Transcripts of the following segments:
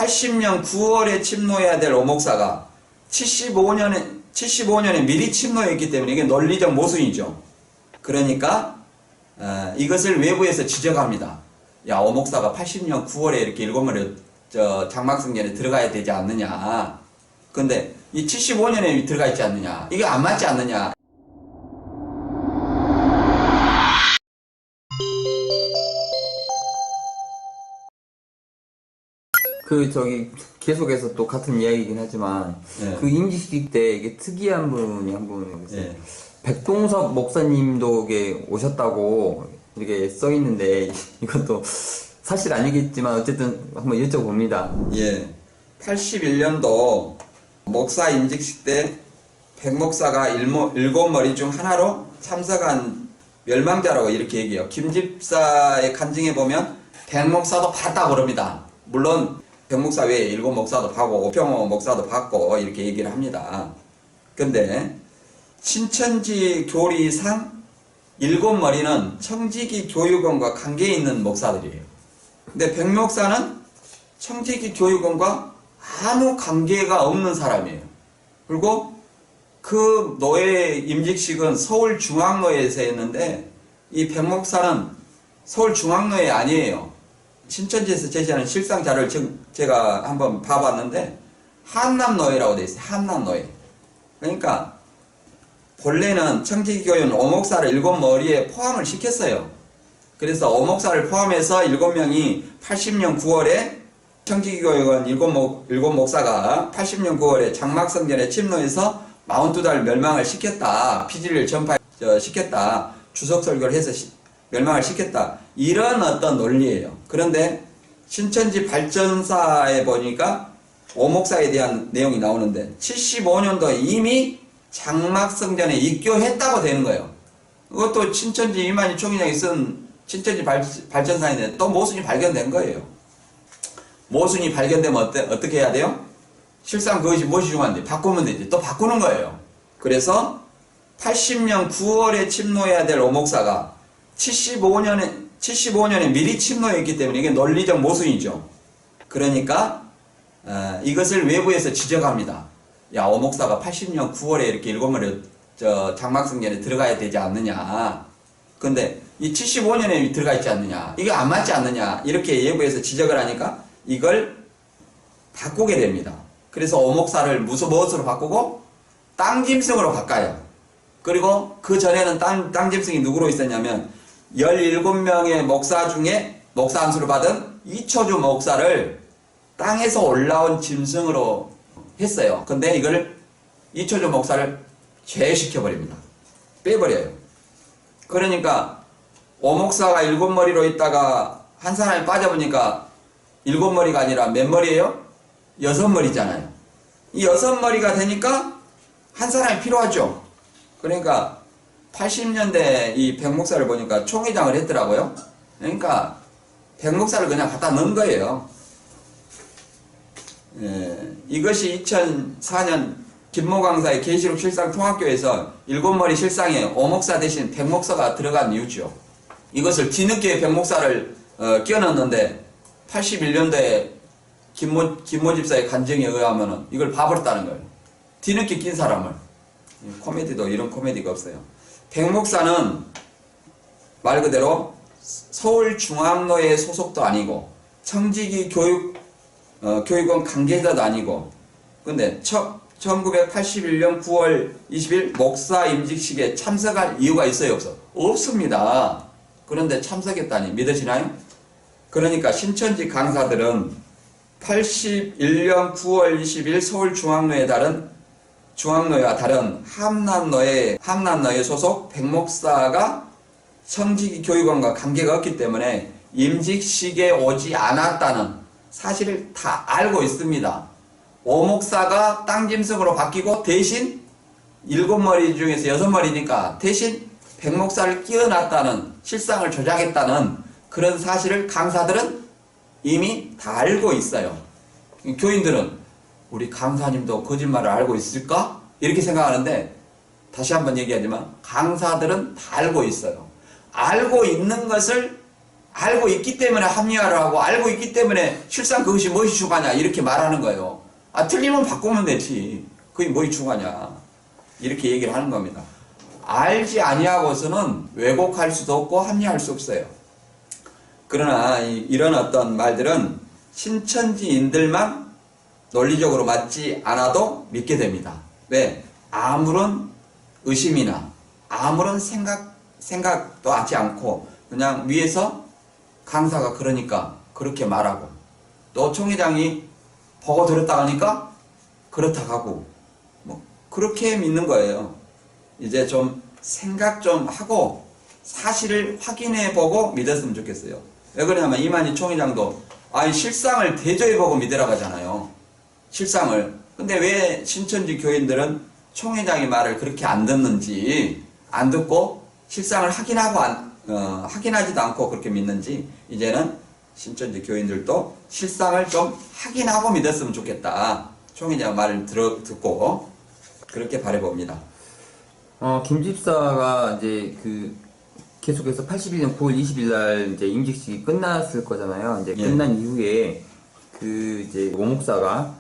80년 9월에 침노해야 될 오목사가 75년에 미리 침노했기 때문에 이게 논리적 모순이죠. 그러니까 이것을 외부에서 지적합니다. 야, 오목사가 80년 9월에 이렇게 일곱머리 장막성전에 들어가야 되지 않느냐. 근데 이 75년에 들어가 있지 않느냐. 이게 안 맞지 않느냐. 계속해서 또 같은 이야기이긴 하지만, 네. 그 임직식 때 이게 특이한 분이 한 분 계세요. 네. 백동섭 목사님도 이게 오셨다고 이렇게 써 있는데, 이것도 사실 아니겠지만, 어쨌든 한번 여쭤봅니다. 예. 81년도 목사 임직식 때 백목사가 일곱 머리 중 하나로 참석한 멸망자라고 이렇게 얘기해요. 김 집사의 간증에 보면 백목사도 봤다고 그럽니다. 물론 백목사 외에 일곱 목사도 봤고 오평호 목사도 봤고 이렇게 얘기를 합니다. 근데 신천지 교리상 일곱 머리는 청지기 교육원과 관계 있는 목사들이에요. 근데 백목사는 청지기 교육원과 아무 관계가 없는 사람이에요. 그리고 그 노예 임직식은 서울중앙노예에서 했는데 이 백목사는 서울중앙노예 아니에요. 신천지에서 제시하는 실상 자료를 제가 한번 봐봤는데 한남노예라고 되어 있어요. 한남노예. 그러니까 본래는 청지기교회는 오목사를 일곱 머리에 포함을 시켰어요. 그래서 오목사를 포함해서 7명이 80년 9월에 청지기교회원 일곱 목사가 80년 9월에 장막성전에 침노해서 42달 멸망을 시켰다. 피진리를 전파시켰다. 주석설교를 해서 멸망을 시켰다. 이런 어떤 논리예요. 그런데 신천지 발전사에 보니까 오목사에 대한 내용이 나오는데 75년도에 이미 장막성전에 입교했다고 되는 거예요. 그것도 신천지 이만희 총회장이 쓴 신천지 발전사인데 또 모순이 발견된 거예요. 모순이 발견되면 어떻게 해야 돼요? 실상 그것이 무엇이 중요한데 바꾸면 되지. 또 바꾸는 거예요. 그래서 80년 9월에 침노해야 될 오목사가 75년에 미리 침노했기 때문에 이게 논리적 모순이죠. 그러니까 이것을 외부에서 지적합니다. 야, 오목사가 80년 9월에 이렇게 일곱머리 장막성전에 들어가야 되지 않느냐. 근데 이 75년에 들어가 있지 않느냐. 이게 안 맞지 않느냐. 이렇게 외부에서 지적을 하니까 이걸 바꾸게 됩니다. 그래서 오목사를 무엇으로 바꾸고 땅짐승으로 바꿔요. 그리고 그 전에는 땅짐승이 누구로 있었냐면 17명의 목사 중에 목사 안수를 받은 이초주 목사를 땅에서 올라온 짐승으로 했어요. 근데 이걸 이초주 목사를 제외시켜버립니다. 빼버려요. 그러니까 오목사가 7머리로 있다가 한 사람이 빠져보니까 7머리가 아니라 몇 머리예요? 6머리잖아요. 이 6머리가 되니까 한 사람이 필요하죠. 그러니까 80년대 이 백목사를 보니까 총회장을 했더라고요. 그러니까 백목사를 그냥 갖다 넣은 거예요. 이것이 2004년 김모 강사의 계시록 실상 통합교회에서 7머리 실상에 오목사 대신 백목사가 들어간 이유죠. 이것을 뒤늦게 백목사를 끼워 넣었는데 81년도에 김모 집사의 간증에 의하면 이걸 봐버렸다는 거예요. 뒤늦게 낀 사람을. 코미디도 이런 코미디가 없어요. 백목사는 말 그대로 서울중앙노예 소속도 아니고 청지기 교육원 관계자도 아니고, 근데 1981년 9월 20일 목사 임직식에 참석할 이유가 있어요, 없어? 없습니다. 그런데 참석했다니 믿으시나요? 그러니까 신천지 강사들은 81년 9월 20일 중앙노예와 다른 함남노예 소속 백목사가 청지기 교육원과 관계가 없기 때문에 임직식에 오지 않았다는 사실을 다 알고 있습니다. 오목사가 땅짐승으로 바뀌고 대신 7머리 중에서 6머리니까 대신 백목사를 끼워놨다는, 실상을 조작했다는 그런 사실을 강사들은 이미 다 알고 있어요. 교인들은 우리 강사님도 거짓말을 알고 있을까? 이렇게 생각하는데, 다시 한번 얘기하지만 강사들은 다 알고 있어요. 알고 있는 것을 알고 있기 때문에 합리화를 하고 알고 있기 때문에 실상 그것이 무엇이 중요하냐 이렇게 말하는 거예요. 아 틀리면 바꾸면 되지. 그게 무엇이 중요하냐 이렇게 얘기를 하는 겁니다. 알지 아니하고서는 왜곡할 수도 없고 합리화할 수 없어요. 그러나 이런 어떤 말들은 신천지인들만 논리적으로 맞지 않아도 믿게 됩니다. 왜? 아무런 의심이나 아무런 생각도 하지 않고 그냥 위에서 강사가 그러니까 그렇게 말하고 또 총회장이 보고 들었다 하니까 그렇다 하고 뭐 그렇게 믿는 거예요. 이제 좀 생각 좀 하고 사실을 확인해 보고 믿었으면 좋겠어요. 왜 그러냐면 이만희 총회장도 아니 실상을 대조해 보고 믿으라고 하잖아요. 실상을. 근데 왜 신천지 교인들은 총회장의 말을 그렇게 안 듣는지 안 듣고 실상을 확인하지도 않고 그렇게 믿는지 이제는 신천지 교인들도 실상을 좀 확인하고 믿었으면 좋겠다. 총회장 말을 듣고 그렇게 바라봅니다. 김 집사가 이제 계속해서 81년 9월 20일 날 이제 임직식이 끝났을 거잖아요. 이제 예. 끝난 이후에 이제 오 목사가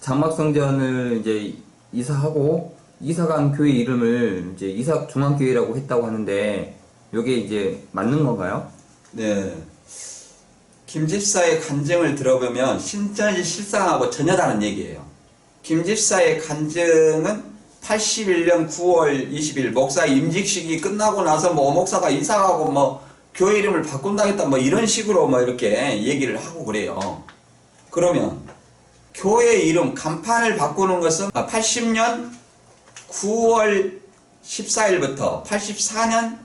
장막성전을 이제 이사하고 이사간 교회 이름을 이제 이삭중앙교회라고 했다고 하는데 이게 이제 맞는 건가요? 네. 김 집사의 간증을 들어보면 신천지 실상하고 전혀 다른 얘기예요. 김 집사의 간증은 81년 9월 20일 목사 임직식이 끝나고 나서 뭐 목사가 이사가고 뭐 교회 이름을 바꾼다겠다 뭐 이런 식으로 뭐 이렇게 얘기를 하고 그래요. 그러면 교회 이름 간판을 바꾸는 것은 80년 9월 14일부터 84년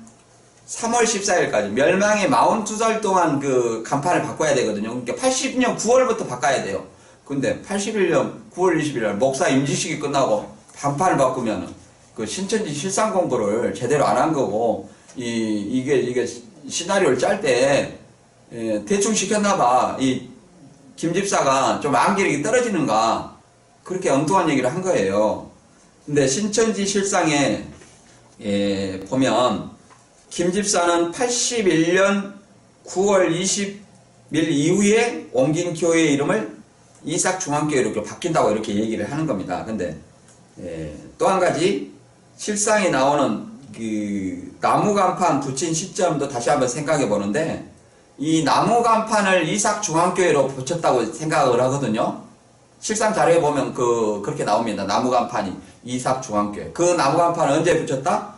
3월 14일까지 멸망의 42살 동안 그 간판을 바꿔야 되거든요. 그러니까 80년 9월부터 바꿔야 돼요. 근데 81년 9월 20일 날 목사 임직식이 끝나고 간판을 바꾸면 그 신천지 실상 공부를 제대로 안 한 거고 이게 시나리오를 짤 때 대충 시켰나봐. 이 김 집사가 좀 암기력이 떨어지는가 그렇게 엉뚱한 얘기를 한 거예요. 근데 신천지 실상에 보면 김 집사는 81년 9월 20일 이후에 옮긴 교회 이름을 이삭중앙교회로 이렇게 바뀐다고 이렇게 얘기를 하는 겁니다. 근데 또 한 가지 실상에 나오는 그 나무 간판 붙인 시점도 다시 한번 생각해 보는데 이 나무 간판을 이삭중앙교회로 붙였다고 생각을 하거든요. 실상 자료에 보면 그렇게 나옵니다. 나무 간판이 이삭중앙교회. 그 나무 간판을 언제 붙였다?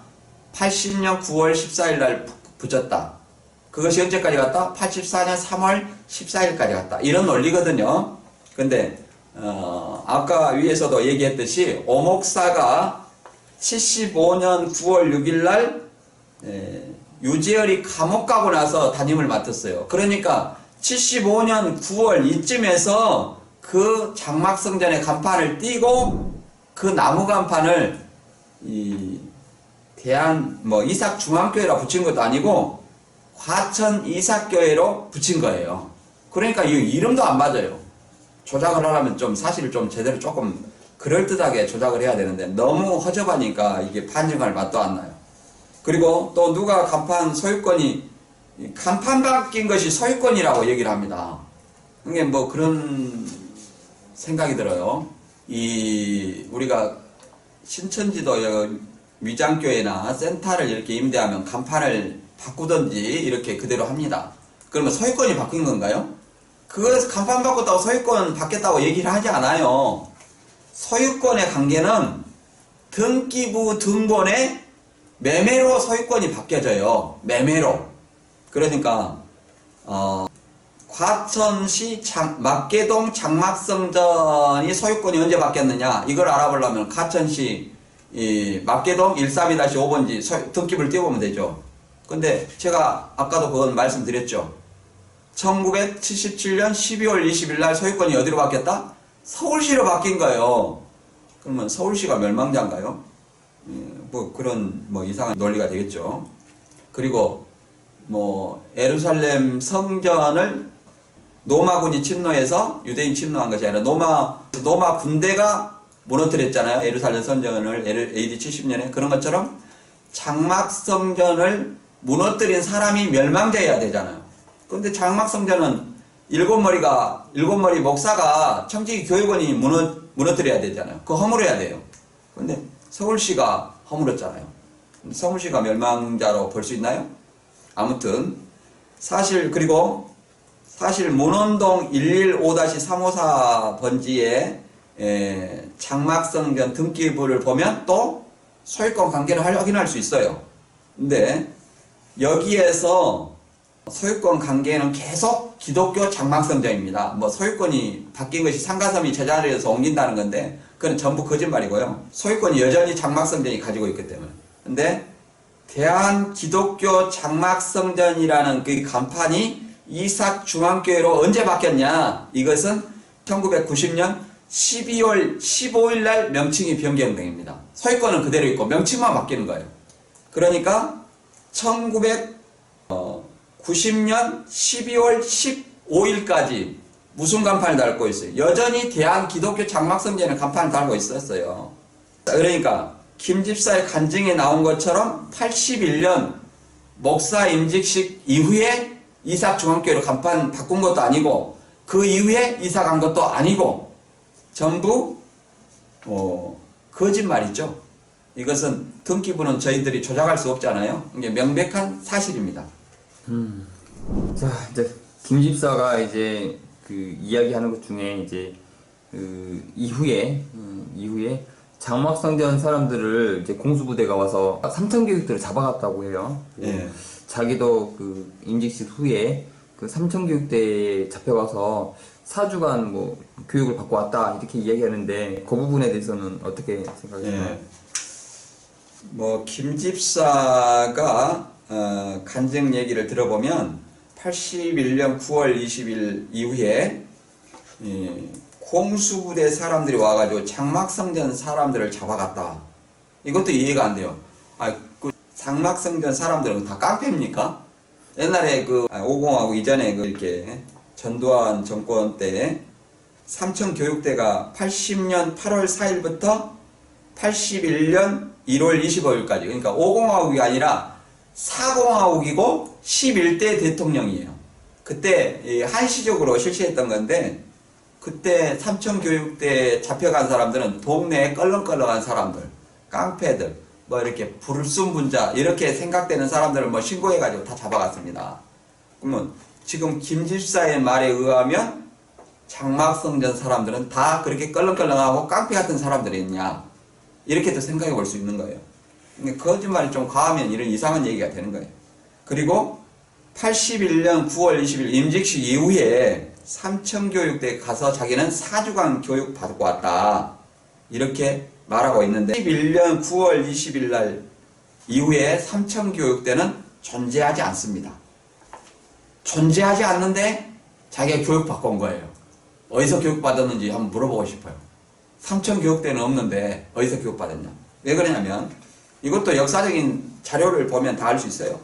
80년 9월 14일 날 붙였다. 그것이 언제까지 갔다? 84년 3월 14일까지 갔다. 이런 논리거든요. 근데 아까 위에서도 얘기했듯이 오목사가 75년 9월 6일 날 유재열이 감옥 가고 나서 담임을 맡았어요. 그러니까 75년 9월 이쯤에서 그 장막성전의 간판을 띄고 그 나무 간판을 이삭중앙교회라 붙인 것도 아니고 과천 이삭교회로 붙인 거예요. 그러니까 이 이름도 안 맞아요. 조작을 하려면 좀 사실을 좀 제대로 조금 그럴듯하게 조작을 해야 되는데 너무 허접하니까 이게 판정할 맛도 안 나요. 그리고 또 누가 간판 바뀐 것이 소유권이라고 얘기를 합니다. 이게 뭐 그런 생각이 들어요. 우리가 신천지도 위장교회나 센터를 이렇게 임대하면 간판을 바꾸든지 이렇게 그대로 합니다. 그러면 소유권이 바뀐 건가요? 그거에서 간판 바꿨다고 소유권 바뀌었다고 얘기를 하지 않아요. 소유권의 관계는 등기부 등본의 매매로 소유권이 바뀌어져요. 매매로. 그러니까 과천시 막계동 장막성전이 소유권이 언제 바뀌었느냐 이걸 알아보려면 과천시 막계동 132-5번지 등기부를 띄워보면 되죠. 근데 제가 아까도 그건 말씀드렸죠. 1977년 12월 20일 날 소유권이 어디로 바뀌었다? 서울시로 바뀐 거예요. 그러면 서울시가 멸망자인가요? 뭐 그런 이상한 논리가 되겠죠. 그리고 예루살렘 성전을 로마군이 침노해서 유대인 침노한 것이 아니라 로마 군대가 무너뜨렸잖아요. 예루살렘 성전을 AD 70년에. 그런 것처럼 장막 성전을 무너뜨린 사람이 멸망자여야 되잖아요. 근데 장막성전은 일곱 머리 목사가 청지기 교육원이 무너뜨려야 되잖아요. 그거 허물어야 돼요. 근데 서울시가 허물었잖아요. 서울시가 멸망자로 볼 수 있나요? 아무튼 그리고 문원동 115-354 번지의 장막성전 등기부를 보면 또 소유권 관계를 확인할 수 있어요. 근데 여기에서 소유권 관계는 계속 기독교 장막성전입니다. 뭐 소유권이 바뀐 것이 상가섬이 제자리에서 옮긴다는 건데 그건 전부 거짓말이고요. 소유권이 여전히 장막성전이 가지고 있기 때문에. 근데 대한기독교 장막성전이라는 그 간판이 이삭중앙교회로 언제 바뀌었냐? 이것은 1990년 12월 15일 날 명칭이 변경됩니다. 소유권은 그대로 있고 명칭만 바뀌는 거예요. 그러니까 1990년 12월 15일까지 무슨 간판을 달고 있어요? 여전히 대한기독교 장막성전의 간판을 달고 있었어요. 그러니까 김 집사의 간증에 나온 것처럼 81년 목사 임직식 이후에 이삭중앙교회로 간판 바꾼 것도 아니고 그 이후에 이사 간 것도 아니고 전부 거짓말이죠. 이것은 등기부는 저희들이 조작할 수 없잖아요. 이게 명백한 사실입니다. 자, 이제 김 집사가 이제 그 이야기하는 것 중에 이제 그 이후에 장막성전 사람들을 이제 공수부대가 와서 삼천교육대를 잡아갔다고 해요. 예. 자기도 그 임직식 후에 그 삼천교육대에 잡혀가서 4주간 뭐 교육을 받고 왔다 이렇게 이야기하는데 그 부분에 대해서는 어떻게 생각하시나요? 예. 뭐 김 집사가 간증 얘기를 들어보면 81년 9월 20일 이후에 공수부대 사람들이 와가지고 장막성전 사람들을 잡아갔다. 이것도 이해가 안 돼요. 그 장막성전 사람들은 다 깡패입니까? 옛날에 그 50하고 이전에 그 이렇게 전두환 정권 때 삼천교육대가 80년 8월 4일부터 81년 1월 25일까지 그러니까 50하국이 아니라 40하국이고 11대 대통령이에요. 그때 한시적으로 실시했던 건데 그때 삼천교육대에 잡혀간 사람들은 동네에 껄렁껄렁한 사람들, 깡패들, 뭐 이렇게 불순분자 이렇게 생각되는 사람들을 뭐 신고해가지고 다 잡아갔습니다. 그러면 지금 김 집사의 말에 의하면 장막성전 사람들은 다 그렇게 껄렁껄렁하고 깡패 같은 사람들이냐 이렇게도 생각해 볼 수 있는 거예요. 근데 거짓말이 좀 과하면 이런 이상한 얘기가 되는 거예요. 그리고 81년 9월 20일 임직식 이후에 삼천교육대에 가서 자기는 4주간 교육 받고 왔다. 이렇게 말하고 있는데 11년 9월 20일 날 이후에 삼천교육대는 존재하지 않습니다. 존재하지 않는데 자기가 교육받고 온 거예요. 어디서 교육받았는지 한번 물어보고 싶어요. 삼천교육대는 없는데 어디서 교육받았냐. 왜 그러냐면 이것도 역사적인 자료를 보면 다 알 수 있어요.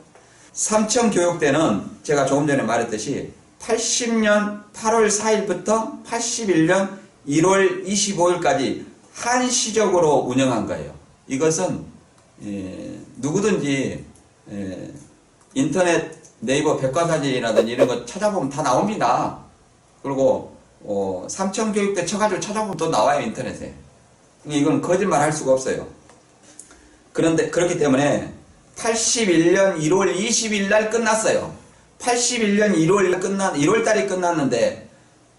삼천교육대는 제가 조금 전에 말했듯이 80년 8월 4일부터 81년 1월 25일까지 한시적으로 운영한 거예요. 이것은 누구든지 인터넷 네이버 백과사전이라든지 이런 거 찾아보면 다 나옵니다. 그리고 삼천교육대 쳐가지고 찾아보면 또 나와요, 인터넷에. 이건 거짓말 할 수가 없어요. 그런데 그렇기 때문에 81년 1월 20일 날 끝났어요. 81년 1월 달이 끝났는데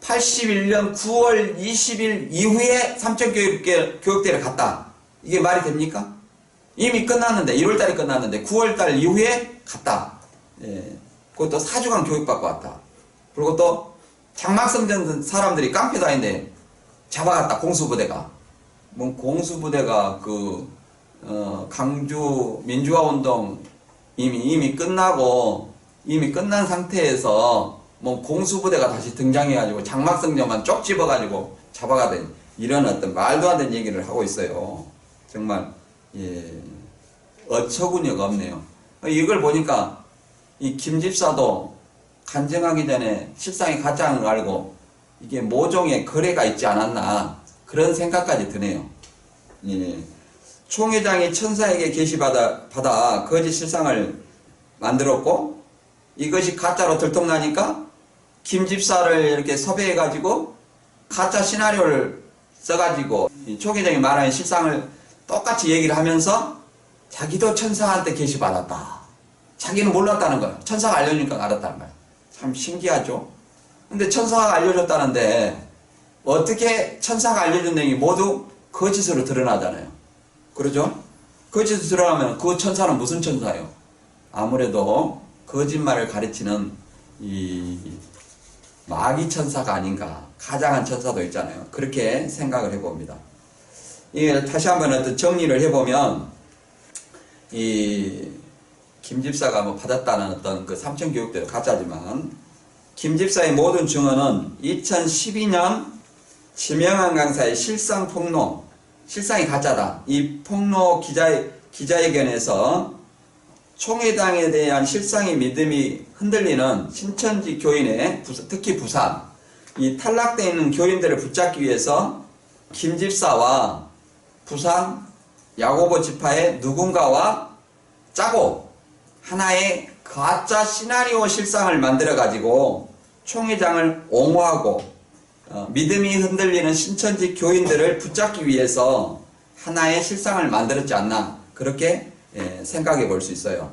81년 9월 20일 이후에 삼천교육대를 갔다. 이게 말이 됩니까? 이미 끝났는데 1월 달이 끝났는데 9월 달 이후에 갔다. 그것도 4주간 교육받고 왔다. 그리고 또 장막성전 사람들이 깡패도 아닌데 잡아갔다. 공수부대가. 뭐 공수부대가 강주 민주화운동 이미 끝난 상태에서 뭐 공수부대가 다시 등장해가지고 장막성전만 쪽 집어가지고 잡아가던 이런 어떤 말도 안 되는 얘기를 하고 있어요. 정말 어처구니가 없네요. 이걸 보니까 이 김 집사도 간증하기 전에 실상이 가짜인 걸 알고 이게 모종의 거래가 있지 않았나 그런 생각까지 드네요. 총회장이 천사에게 계시받아 거짓 실상을 만들었고 이것이 가짜로 들통나니까 김 집사를 이렇게 섭외해가지고 가짜 시나리오를 써가지고 이 초계장이 말하는 실상을 똑같이 얘기를 하면서 자기도 천사한테 계시받았다. 자기는 몰랐다는 거야. 천사가 알려주니까 알았다는 거야. 참 신기하죠. 근데 천사가 알려줬다는데 어떻게 천사가 알려준 내용이 모두 거짓으로 드러나잖아요. 그러죠? 거짓으로 드러나면 그 천사는 무슨 천사예요? 아무래도 거짓말을 가르치는 이 마귀 천사가 아닌가. 가장한 천사도 있잖아요. 그렇게 생각을 해봅니다. 이게 다시 한번 어떤 정리를 해보면 이 김 집사가 뭐 받았다는 어떤 그 삼천 교육대로 가짜지만 김 집사의 모든 증언은 2012년 지명한 강사의 실상 폭로, 실상이 가짜다. 이 폭로 기자회견에서 총회당에 대한 실상의 믿음이 흔들리는 신천지 교인의 특히 부산 이 탈락되어 있는 교인들을 붙잡기 위해서 김 집사와 부산 야고보 지파의 누군가와 짜고 하나의 가짜 시나리오 실상을 만들어 가지고 총회장을 옹호하고 믿음이 흔들리는 신천지 교인들을 붙잡기 위해서 하나의 실상을 만들었지 않나 그렇게 생각해 볼 수 있어요.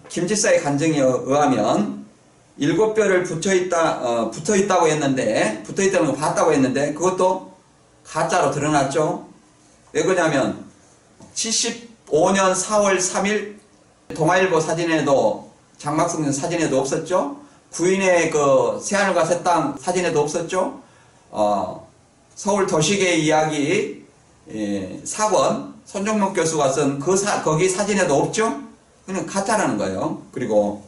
김 집사의 간증에 의하면 7뼈를 붙어있다고 했는데 붙어있다는 거 봤다고 했는데 그것도 가짜로 드러났죠. 왜 그러냐면 75년 4월 3일 동아일보 사진에도 장막성 사진에도 없었죠. 구인의 그 새하늘과 새 땅 사진에도 없었죠. 서울 도시계 이야기 사권 손정목 교수가 쓴 거기 사진에도 없죠. 그냥 가짜라는 거예요. 그리고